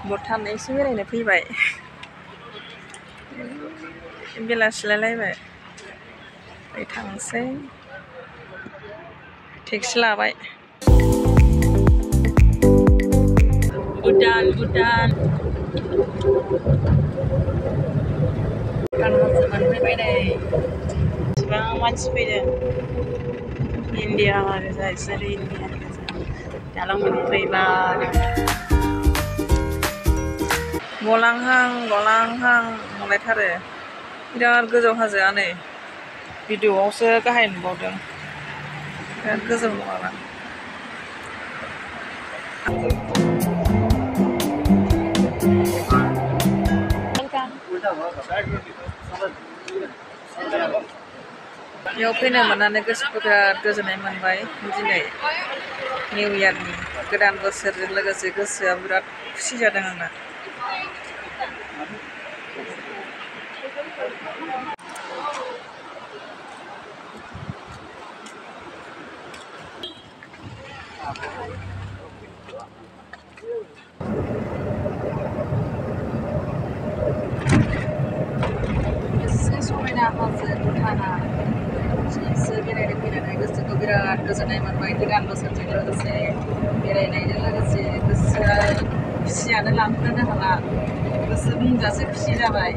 बुटान एसे बेरायनो फैबाय बेलासिलायलायबाय थांसै टेक्सि लाबाय भुटान भुटान हाजो मोनफैबाय नै इसिबां मानसि फैदों इन्डिया गोजा बिसोरो इन्डिया दालां मोनफैबाय गलांहां गलांहां मोनलायथारो बिराद गोजौ हाजोआ नै भिडिअआवसो गाहाय नुबावदों बिराद गोजौ नङाबा बेयाव फैनो मोननानै गोसोखौ बिराद गोजोननाय मोनबाय दिनै निउ इयारनि गोदान बोसोरजों लोगोसे गोसोआ बिराद खुसि जादों आंना समायना हाजो भुटाना एसे बेरायनो फैनानै गोसोखौ बिराद गोजोननाय मोनबाय गोदान बोसोरजों लोगोसे बेरायनायजों लोगोसे गोसोआ खुसियानो लांफोनो हाला गोसो बुंजासे खुसि जाबाय